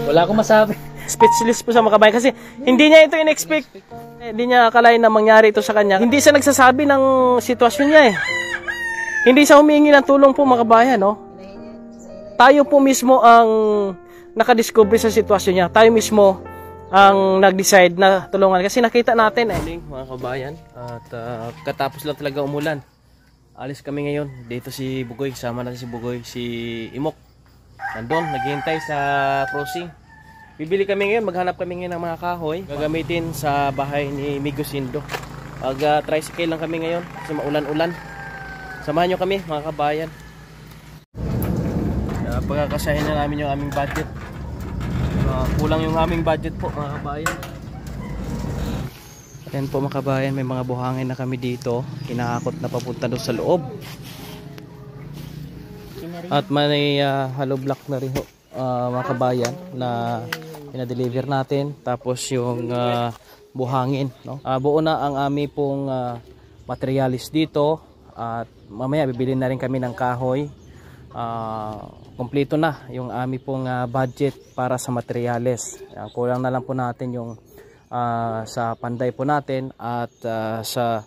Wala akong masabi. Speechless po sa mga kabayan kasi hindi niya ito in-expect. Hindi niya akalain na mangyari ito sa kanya. Hindi siya nagsasabi ng sitwasyon niya eh. Hindi siya humingi ng tulong po mga kabayan, no? Tayo po mismo ang nakadiscover sa sitwasyon niya. Tayo mismo ang nag-decide na tulungan kasi nakita natin eh. Mga kabayan, at katapos lang talaga umulan. Alis kami ngayon. Dito si Bugoy, sama natin si Bugoy, si Imok. Nandun, naghihintay sa crossing. Bibili kami ngayon, maghanap kami ngayon ng mga kahoy. Gagamitin sa bahay ni Migosindo. Tricycle lang kami ngayon kasi maulan-ulan. Samahan nyo kami mga kabayan. Pagkakasahin na namin yung aming budget. Kulang yung aming budget po mga kabayan. Ayan po mga kabayan, may mga buhangin na kami dito. Kinakakot na papunta doon sa loob. At may hollow block na rin mga kabayan na pinadeliver natin. Tapos yung buhangin, no? Buo na ang aming pong materialis dito. At mamaya bibili na rin kami ng kahoy. Kompleto na yung aming pong budget para sa materials. Kulang na lang po natin yung sa panday po natin at sa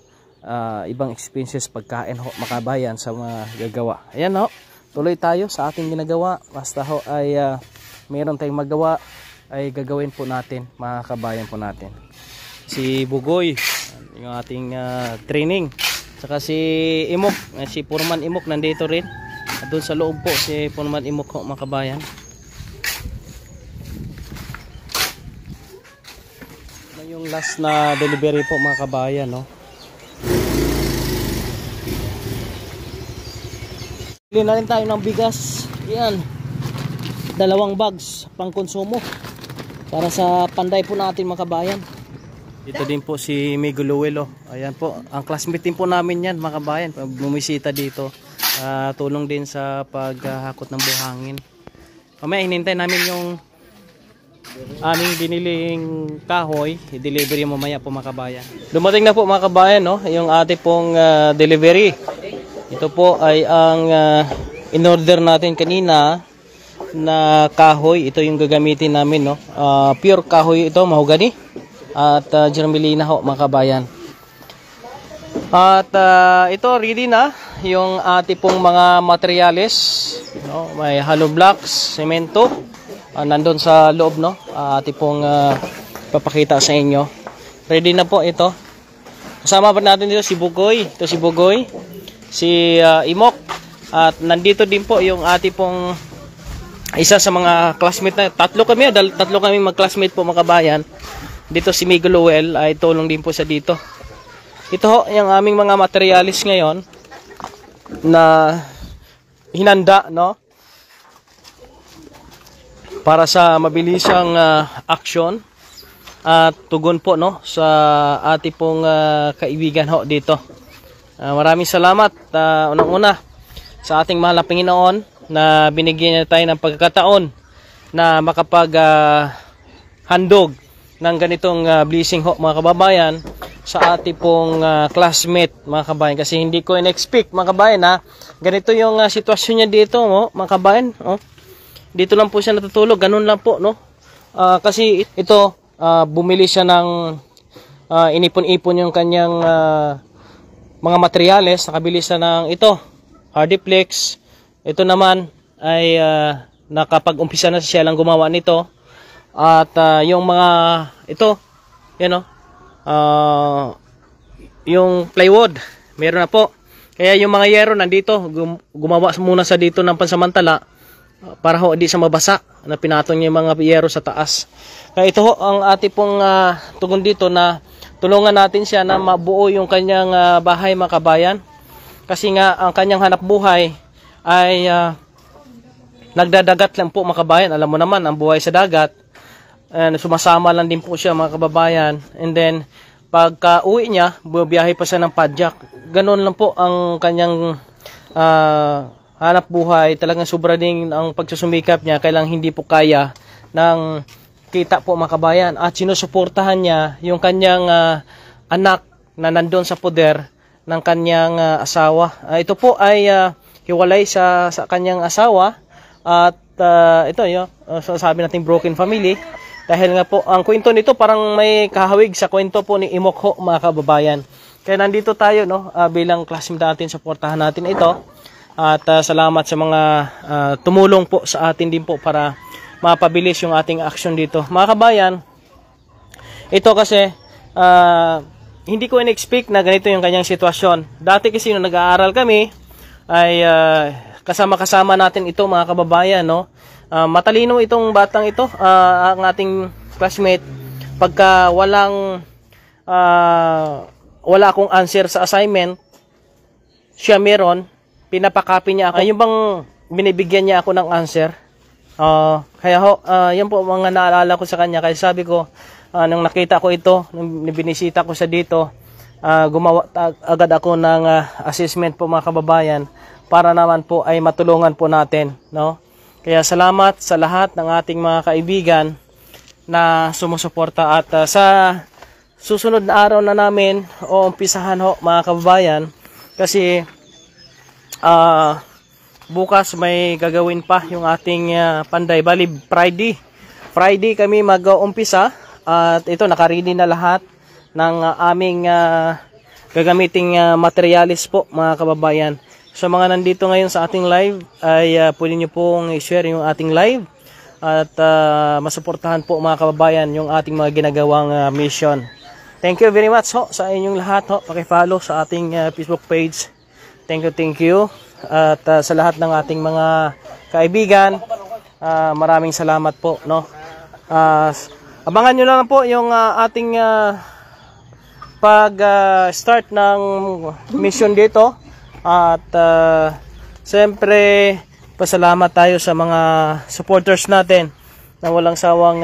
ibang expenses pagkain ho mga kabayan sa mga gagawa. Ayan ho, tuloy tayo sa ating ginagawa. Basta ho ay mayroon tayong magawa ay gagawin po natin mga kabayan po natin. Si Bugoy, yung ating training. Saka si Imok, si Purman Imok nandito rin. At doon sa loob po si Purman Imok ho mga kabayan. Yung last na delivery po mga kabayan, no? Bili na rin tayo ng bigas. Yan, 2 bags pang konsumo para sa panday po natin mga kabayan. Dito din po si Migo Luwelo. Ayan po, ang classmate din po namin yan mga kabayan. Bumisita dito, tulong din sa paghakot ng buhangin. Mamaya hinintay namin yung aming biniling kahoy, i-delivery mamaya po mga kabayan. Dumating na po mga kabayan, no? Yung ating pong delivery. Ito po ay ang in-order natin kanina na kahoy. Ito yung gagamitin namin, no? Pure kahoy ito, mahogany. At germelina ho mga kabayan. At ito ready na yung ating pong mga materyales, no? May hollow blocks, semento. Nandun sa loob, no? Ating pong papakita sa inyo. Ready na po ito. Kasama pa natin dito si Bugoy. Ito si Bugoy, si Imok. At nandito din po yung ating pong isa sa mga classmate na. Tatlo kami mag-classmate po mga kabayan. Dito si Migo Luwel ay tulong din po sa dito. Ito ho, yung aming mga materialis ngayon na hinanda, no? Para sa mabilisang action at tugon po, no, sa ating pong kaibigan ho dito. Maraming salamat unang-una sa ating mahal na Panginoon na binigyan niya tayo ng pagkakataon na makapag handog ng ganitong blessing ho mga kababayan sa ating pong classmate mga kabayan. Kasi hindi ko in-expect mga kabayan na ganito yung sitwasyon niya dito, no, mga kabayan. Dito lang po siya natutulog, ganun lang po, no? Kasi ito, bumili siya ng inipon-ipon yung kanyang mga materyales. Nakabili siya ng ito, Hardiplex. Ito naman ay nakapag-umpisa na siya lang gumawa nito. At yung mga ito, yan o, yung plywood, meron na po. Kaya yung mga yero nandito, gumawa muna sa dito ng pansamantala para ho di sa mabasa na pinatong niya yung mga yero sa taas. Kaya ito ho ang ating pong tugon dito na tulungan natin siya na mabuo yung kanyang bahay mga kabayan. Kasi nga ang kanyang hanap buhay ay nagdadagat lang po mga kabayan. Alam mo naman ang buhay sa dagat. Sumasama lang din po siya mga kababayan. And then pagka uwi niya, bumiyahe pa siya ng padjak. Ganon lang po ang kanyang hanap buhay. Talagang sobra din ang pagsusumikap niya. Kailang hindi po kaya ng kita po mga kabayan. At sinusuportahan niya yung kanyang anak na nandun sa poder ng kanyang asawa. Ito po ay hiwalay sa kanyang asawa. At ito yung sasabi nating broken family. Dahil nga po, ang kwento nito parang may kahawig sa kwento po ni Imokho, mga kababayan. Kaya nandito tayo, no, bilang classmate natin, supportahan natin ito. At salamat sa mga tumulong po sa atin din po para mapabilis yung ating action dito. Mga kabayan, ito kasi hindi ko in-expect na ganito yung kanyang sitwasyon. Dati kasi nung nag-aaral kami, ay kasama-kasama natin ito, mga kababayan, no? Matalino itong batang ito, ang ating classmate. Pagka wala akong answer sa assignment, siya meron, pinapakapi niya ako. Yung bang binibigyan niya ako ng answer. Kaya yan po mga naalala ko sa kanya. Kaya sabi ko, nung nakita ko ito, nung binisita ko sa dito, gumawa agad ako ng assessment po, mga kababayan, para naman po ay matulungan po natin, no? Kaya salamat sa lahat ng ating mga kaibigan na sumusuporta, at sa susunod na araw na namin o umpisahan ho, mga kababayan, kasi bukas may gagawin pa yung ating panday. Bali Friday kami mag-umpisa, at ito nakaready na lahat ng aming gagamiting materialis po, mga kababayan. Sa mga nandito ngayon sa ating live, ay pwede nyo pong i-share yung ating live at masuportahan po, mga kababayan, yung ating mga ginagawang mission. Thank you very much ho sa inyong lahat ho. Paki-follow sa ating Facebook page. Thank you. At sa lahat ng ating mga kaibigan, maraming salamat po, no. Abangan nyo lang po yung ating pag-start ng mission dito. At siyempre, pasalamat tayo sa mga supporters natin na walang sawang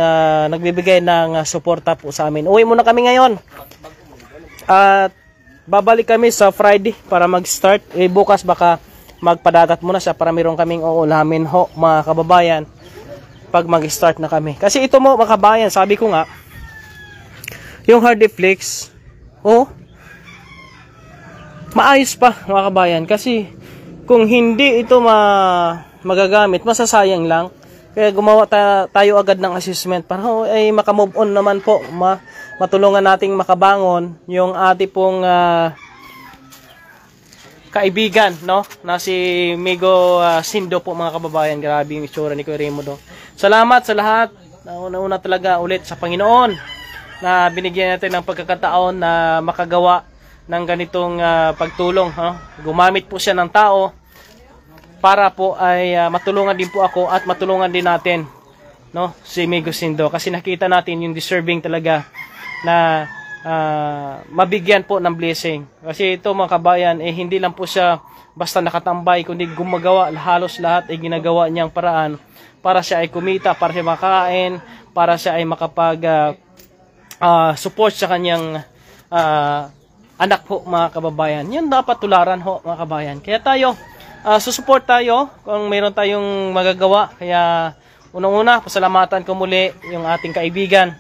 nagbibigay ng suporta po sa amin. Uwi muna kami ngayon. At babalik kami sa Friday para mag-start. Bukas baka magpadagat muna siya para meron kaming uulamin ho, mga kababayan, pag mag-start na kami. Kasi ito mo, mga kababayan, sabi ko nga, yung Hardiflex, maayos pa, mga kabayan, kasi kung hindi ito magagamit, masasayang lang. Kaya gumawa tayo agad ng assessment para ay makamove on naman po, matulungan nating makabangon yung ating pong kaibigan, no, na si Migo Sindo po, mga kababayan. Grabe yung itsura ni Kuya Raimundo. Salamat sa lahat. Una talaga ulit sa Panginoon na binigyan natin ng pagkakataon na makagawa ng ganitong pagtulong, Gumamit po siya ng tao para po ay matulungan din po ako at matulungan din natin, no, si Migo Sindo, kasi nakita natin yung deserving talaga na mabigyan po ng blessing. Kasi ito, mga kabayan, hindi lang po siya basta nakatambay, kundi gumagawa, halos lahat ay ginagawa niyang paraan para siya ay kumita, para siya makakain, para siya ay makapag support sa kanyang anak po, mga kababayan. Yan dapat tularan ho, mga kabayan. Kaya tayo, susupport tayo kung mayroon tayong magagawa. Kaya unang-una, pasalamatan ko muli yung ating kaibigan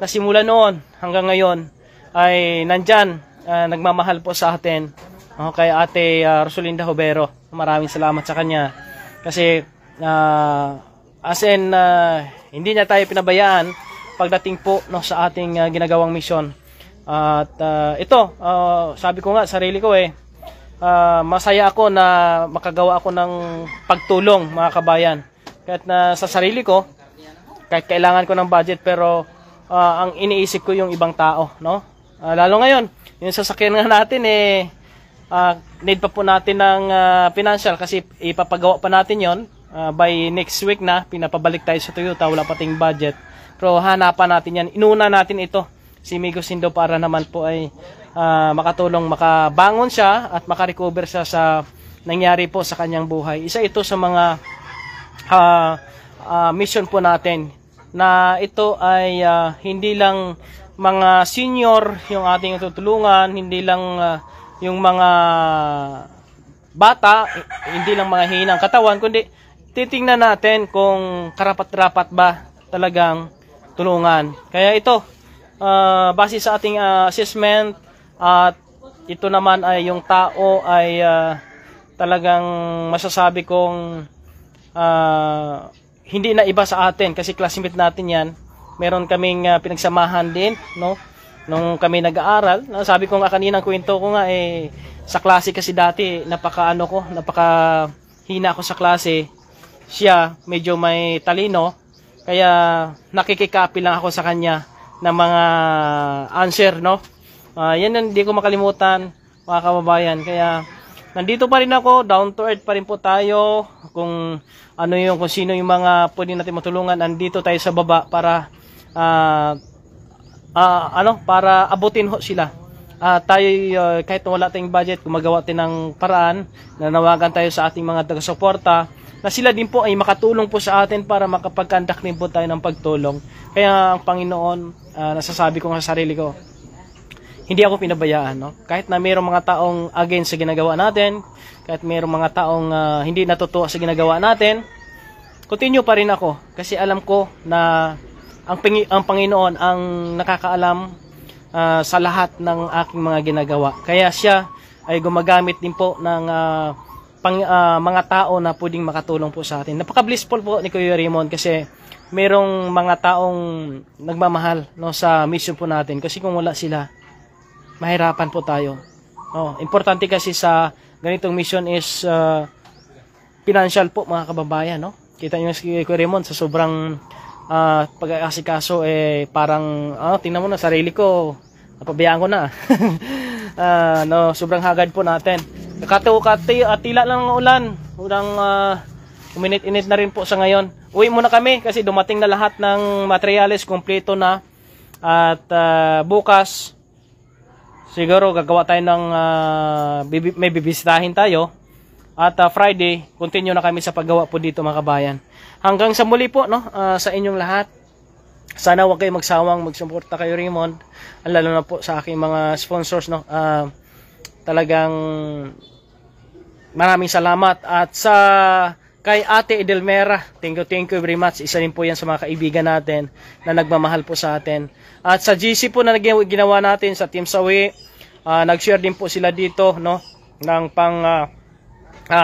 na simula noon hanggang ngayon ay nandyan, nagmamahal po sa atin, kay Ate Rosalinda Hobero. Maraming salamat sa kanya kasi hindi niya tayo pinabayaan pagdating po, no, sa ating ginagawang mission. At ito, sabi ko nga sarili ko, masaya ako na makagawa ako ng pagtulong, mga kabayan. Kahit na sa sarili ko, kahit kailangan ko ng budget, pero ang iniisip ko yung ibang tao, no? Lalo ngayon, yung sasakyan nga natin, need pa po natin ng financial kasi ipapagawa pa natin yon by next week na, pinapabalik tayo sa Toyota, wala pating budget. Pero hanapan natin yan, inuna natin ito, si Migo Sindo, para naman po ay makatulong, makabangon siya at makarecover siya sa nangyari po sa kanyang buhay. Isa ito sa mga mission po natin, na ito ay hindi lang mga senior yung ating tutulungan, hindi lang yung mga bata, hindi lang mga hinang katawan, kundi titingnan natin kung karapat-rapat ba talagang tulungan. Kaya ito, base sa ating assessment, at ito naman ay yung tao ay talagang masasabi kong hindi na iba sa atin kasi classmate natin yan. Meron kaming pinagsamahan din, no? Nung kami nag-aaral, sabi ko nga kaninang kwento ko nga sa klase kasi dati napaka hina ako sa klase. Siya medyo may talino kaya nakikikapi lang ako sa kanya ng mga answer, no? Yan hindi ko makalimutan, mga kababayan. Kaya nandito pa rin ako, down to earth pa rin po tayo. Kung sino yung mga pwede natin matulungan, nandito tayo sa baba para para abutin ho sila. Tayo kahit wala tayong budget, gumagawa tayo ng paraan, nanawagan tayo sa ating mga taga-suporta na sila din po ay makatulong po sa atin para makapag-conduct din po tayo ng pagtulong. Kaya ang Panginoon, nasasabi ko nga sa sarili ko, hindi ako pinabayaan, no? Kahit na mayroong mga taong against sa ginagawa natin, kahit mayroong mga taong hindi natutuwa sa ginagawa natin, continue pa rin ako kasi alam ko na ang Panginoon ang nakakaalam sa lahat ng aking mga ginagawa. Kaya siya ay gumagamit din po ng mga tao na pwedeng makatulong po sa atin. Napaka-blissful po ni Kuya Raymond kasi mayroong mga taong nagmamahal, no, sa mission po natin kasi kung wala sila, mahirapan po tayo. Importante kasi sa ganitong mission is financial po, mga kababayan, no? Kita niyo si Kuya Raymond sa sobrang pag-aasikaso parang tingnan mo na sarili ko, napabayaan ko na. Sobrang hagad po natin. Tila lang ng ulan. Uminit-init na rin po sa ngayon. Uwi muna kami kasi dumating na lahat ng materyales, kompleto na. At bukas siguro gagawa tayo ng may bibisitahin tayo. At Friday, continue na kami sa paggawa po dito, mga kabayan. Hanggang sa muli po, no, sa inyong lahat. Sana huwag kayo magsawang magsuporta kayo, Raymond. Lalo na po sa aking mga sponsors, no. Talagang maraming salamat. At kay Ate Edelmera, thank you very much. Isa rin po yan sa mga kaibigan natin na nagmamahal po sa atin. At sa GC po na ginawa natin sa Team Sawi, nag-share din po sila dito, no, ng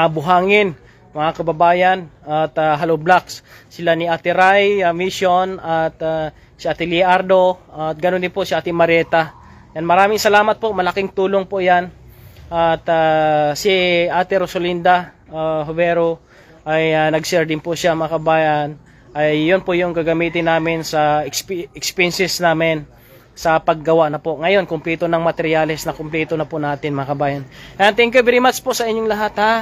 buhangin, mga kababayan, at Hello Blocks. Sila ni Ate Rai, Mission, at si Ate Liardo, at ganoon din po si Ate Marieta. Yan, maraming salamat po, malaking tulong po yan. At si Ate Rosalinda Hubero ay nag-share din po siya, mga kabayan. Ay yun po yung gagamitin namin sa expenses namin sa paggawa na po. Ngayon, kumpleto ng materyales na kumpleto na po natin, mga kabayan. And thank you very much po sa inyong lahat, ha.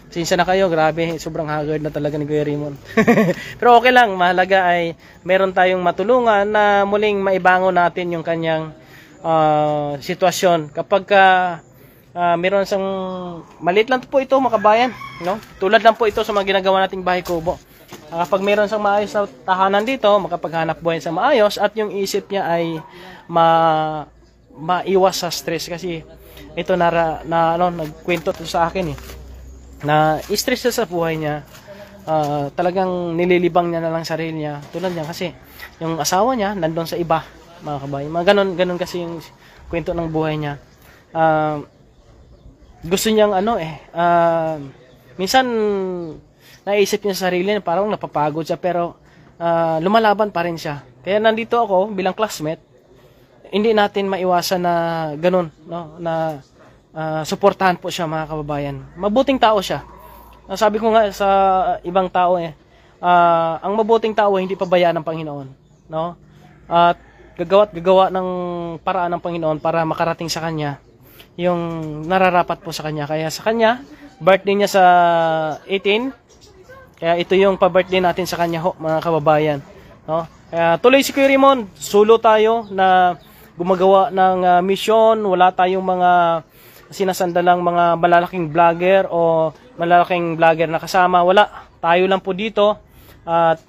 Sinsya na kayo, grabe, sobrang haggard na talaga ni Kuya Raymond. Pero okay lang, mahalaga ay meron tayong matulungan na muling maibangon natin yung kanyang sitwasyon. Kapag meron sang maliit lang po ito, mga kabayan, no? Tulad lang po ito sa mga ginagawa nating bahay kubo. Kapag meron sang maayos na tahanan dito, makapaghanap buhay sa maayos at yung isip niya ay maiwas sa stress kasi ito nagkwento to sa akin na stress sa buhay niya. Talagang nililibang niya na lang sarili niya. Tulad niya kasi yung asawa niya nandun sa iba, mga kabayan. Mga ganun kasi yung kwento ng buhay niya. Gusto niyang minsan naisip niya sa sarili niya parang napapagod siya pero lumalaban pa rin siya. Kaya nandito ako bilang classmate, hindi natin maiwasan na ganun, no, na suportahan po siya, mga kababayan. Mabuting tao siya. Sabi ko nga sa ibang tao ang mabuting tao hindi pabayaan ng Panginoon, no? At gagawa ng paraan ng Panginoon para makarating sa kanya yung nararapat po sa kanya. Kaya sa kanya, birthday niya sa 18. Kaya ito yung pa-birthday natin sa kanya, mga kababayan, no? Kaya tuloy si Kuya Raymond, solo tayo na gumagawa ng mission. Wala tayong mga sinasandalang mga malalaking vlogger o malalaking vlogger na kasama. Wala. Tayo lang po dito at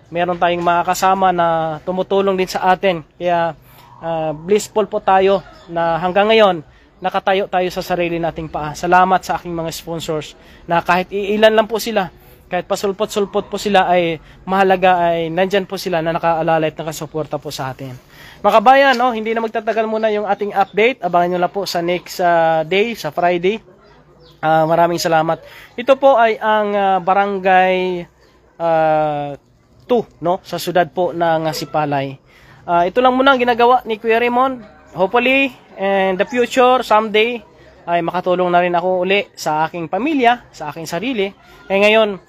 meron tayong mga kasama na tumutulong din sa atin. Kaya blissful po tayo na hanggang ngayon nakatayo tayo sa sarili nating paa. Salamat sa aking mga sponsors na kahit iilan lang po sila, kahit pasulpot-sulpot po sila, ay mahalaga ay nandyan po sila na nakaalala at nakasuporta po sa atin. Mga kabayan, no, hindi na magtatagal muna yung ating update. Abangan nyo lang po sa next day, sa Friday. Maraming salamat. Ito po ay ang barangay 2, no, sa syudad po ng Sipalay. Ito lang muna ang ginagawa ni Kuya Raymond. Hopefully, in the future, someday, ay makatulong na rin ako uli sa aking pamilya, sa aking sarili. Ngayon,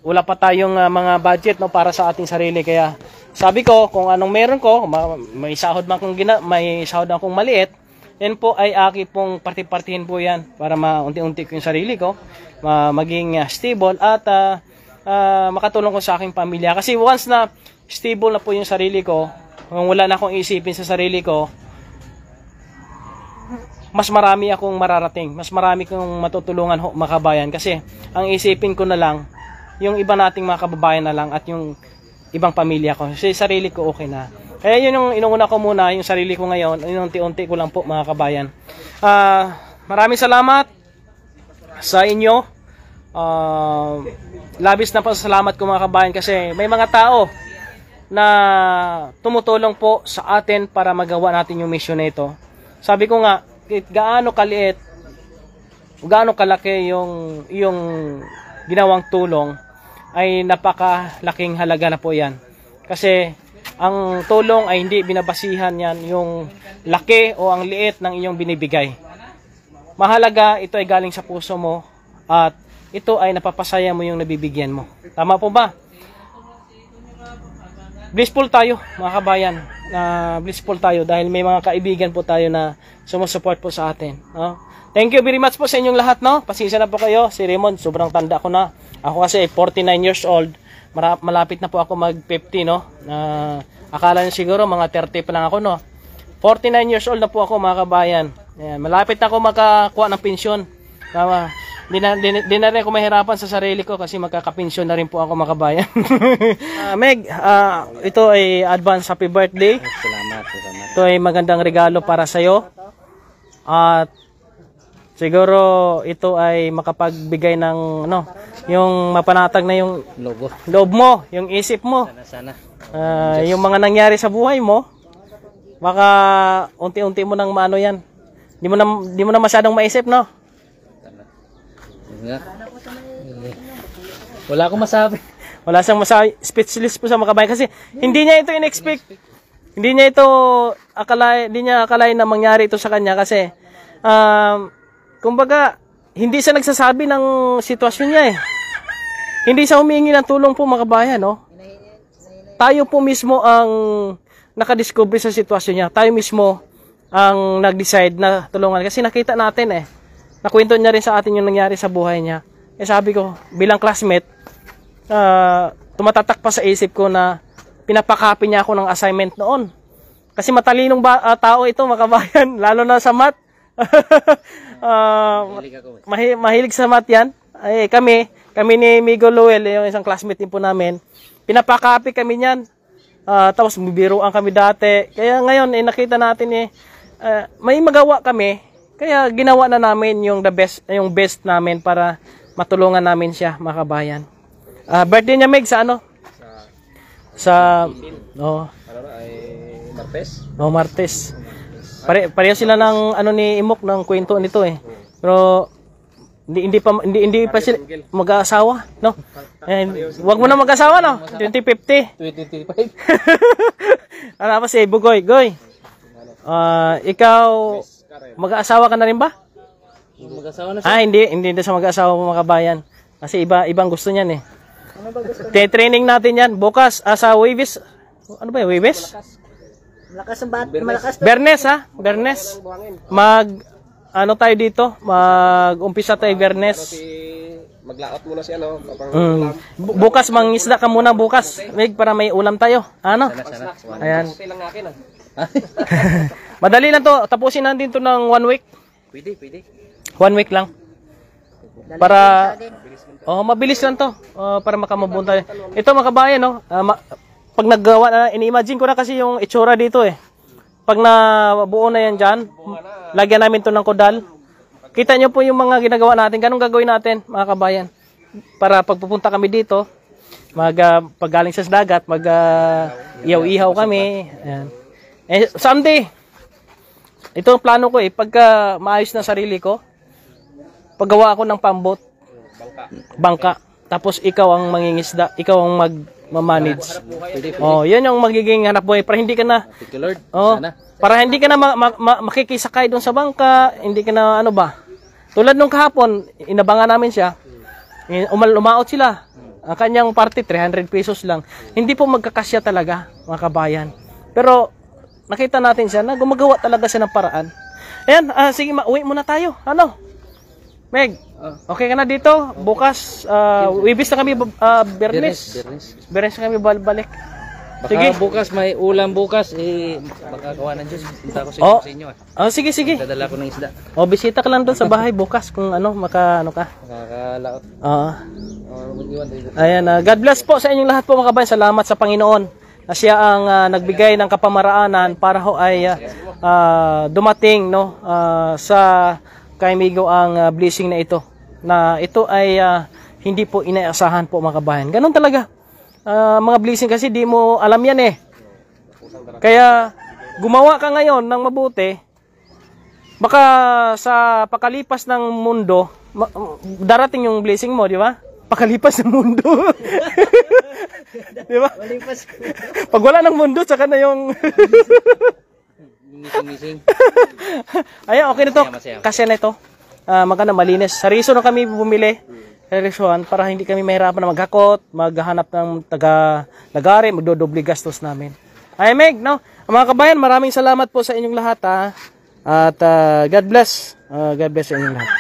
wala pa tayong mga budget, no, para sa ating sarili. Kaya sabi ko, kung anong meron ko, may sahod man may sahod akong maliit, yan po ay aki pong parti-partihin po yan para maunti-unti ko yung sarili ko, maging stable at makatulong ko sa aking pamilya. Kasi once na stable na po yung sarili ko, kung wala na akong isipin sa sarili ko, mas marami akong mararating, mas marami kong matutulungan mga kabayan. Kasi ang isipin ko na lang, yung iba nating mga kababayan na lang at yung ibang pamilya ko. Kasi sarili ko okay na. Kaya yun yung inuuna ko muna, yung sarili ko ngayon, unti-unti ko lang po mga kabayan. Maraming salamat sa inyo. Labis na pasalamat ko mga kabayan kasi may mga tao na tumutulong po sa atin para magawa natin yung mission na ito. Sabi ko nga, gaano kaliit, gaano kalaki yung ginawang tulong, ay napakalaking halaga na po yan. Kasi ang tulong ay hindi binabasihan yan yung laki o ang liit ng inyong binibigay. Mahalaga, ito ay galing sa puso mo at ito ay napapasaya mo yung nabibigyan mo. Tama po ba? Blissful tayo mga kabayan. Blissful tayo dahil may mga kaibigan po tayo na sumusupport po sa atin. No? Thank you very much po sa inyong lahat. No? Pasensya na po kayo. Si Raymond, sobrang tanda ko na. Ako kasi 49 years old. Malapit na po ako mag-50. No? Akala nyo siguro mga 30 pa lang ako. No? 49 years old na po ako mga kabayan. Ayan, malapit na ako makakuha ng pensyon. Di na rin ako mahirapan sa sarili ko kasi magkakapensyon na rin po ako mga kabayan. Meg, ito ay advance happy birthday. Salamat. Ito ay magandang regalo para sa'yo. At siguro ito ay makapagbigay ng yung mapanatag na yung loob mo, yung isip mo. Sana. Yung mga nangyari sa buhay mo, baka unti-unti mo nang maano yan. Di mo na masyadong maisip, no? Wala akong masabi. Wala siyang masabi. Speechless po sa mga kabayan kasi hindi niya ito in-expect. Hindi niya akalain na mangyari ito sa kanya kasi kumbaga hindi siya nagsasabi ng sitwasyon niya eh. Hindi siya humingi ng tulong po mga kabayan, no? Tayo po mismo ang nakadiscover sa sitwasyon niya. Tayo mismo ang nag-decide na tulungan kasi nakita natin eh. Nakwento niya rin sa atin yung nangyari sa buhay niya. Eh sabi ko, bilang classmate, tumatatak pa sa isip ko na pinapakopy niya ako ng assignment noon. Kasi matalinong tao ito, mga kabayan, lalo na sa math. Mahilig sa math yan. Eh, kami ni Migo Lowell, yung isang classmate din po namin, pinapakopy kami niyan. Tapos bibiruan kami dati. Kaya ngayon, nakita natin may magawa kami. Kaya ginawa na namin yung best namin para matulungan namin siya, mga kabayan. Birthday niya, Meg, sa ano? Martes? Martes. Pareho sila ng ni Imok ng kwento nito eh. Pero hindi pa sila mag-aasawa, no? Wag mo na mag-asawa, no? 2050. 2025. Ano pa si Bugoy? Goy. Ikaw mag-aasawa ka na rin ba? Mag-asawa na siya. Hindi na siya mag-aasawa mga kabayan. Kasi ibang gusto niyan eh. Ano ba gusto niya? Training natin yan. Bukas, sa Webes. Ano ba yung Webes? Malakas. Bernes ha? Bernes. Tayo dito? Mag-umpisa tayo Bernes. Maglaot muna siya, no? Bukas, mangisda ka muna bukas. Meg, para may ulam tayo. Ano? Ayan. Madali lang to. Tapusin natin to ng 1 week. Pwede. 1 week lang. Para mabilis lang to. Para makamabun tayo. Ito mga kabayan, no? Pag naggawa na, ini-imagine ko na kasi yung itsura dito eh. Pag nabuo na yan dyan, lagyan namin to ng kodal. Kita nyo po yung mga ginagawa natin. Ganun gagawin natin, mga kabayan. Para pag pupunta kami dito, pag galing sa dagat, ihaw-ihaw kami. Ayan. Someday, ito ang plano ko eh. Pagka maayos na sarili ko, paggawa ako ng pambot, bangka. tapos ikaw ang mangingisda, ikaw ang magmamanage. Oh, 'yun yung magiging hanap buhay para hindi ka na oh, para hindi ka na makikisakay doon sa bangka, hindi ka na ano ba. Tulad nung kahapon, inabangan namin siya. Umaot sila. Ang kanyang party 300 pesos lang. Hindi po magkakasya talaga, mga kabayan. Pero nakita natin siya na gumagawa talaga siya ng paraan. Ayan, sige, uwi muna tayo. Ano? Meg, okay ka na dito? Bukas, Wibis na kami, Bernes. Bernes na kami balik. Baka Sige. bukas may ulam bukas baka gawa ng Diyos. Punta ko sa inyo. Sige. Dadala ko ng isda. Bisita ka lang doon sa bahay bukas kung ano, ano ka. Makakalaot. Mag-iwan tayo. Ayan, God bless po sa inyong lahat po mga kabayan. Salamat sa Panginoon na siya ang nagbigay ng kapamaraanan para ho ay dumating no sa kay Migo ang blessing na ito. Na ito ay hindi po inaasahan po mga kabayan. Ganun talaga. Mga blessing kasi di mo alam yan eh. Kaya gumawa ka ngayon ng mabuti, baka sa pakalipas ng mundo, darating yung blessing mo, di ba? Pakalipas ng mundo. Di ba? Pag wala ng mundo, saka na yung Missing. Ayan, okay na to. Kasi na ito. Maganda, malinis. Sa Riso na kami bumili. Risuan para hindi kami mahirapan na maghakot, maghahanap ng taga-lagari, magdodoble gastos namin. Ay Meg, no? Mga kabayan, maraming salamat po sa inyong lahat ha. At God bless. God bless sa inyong lahat.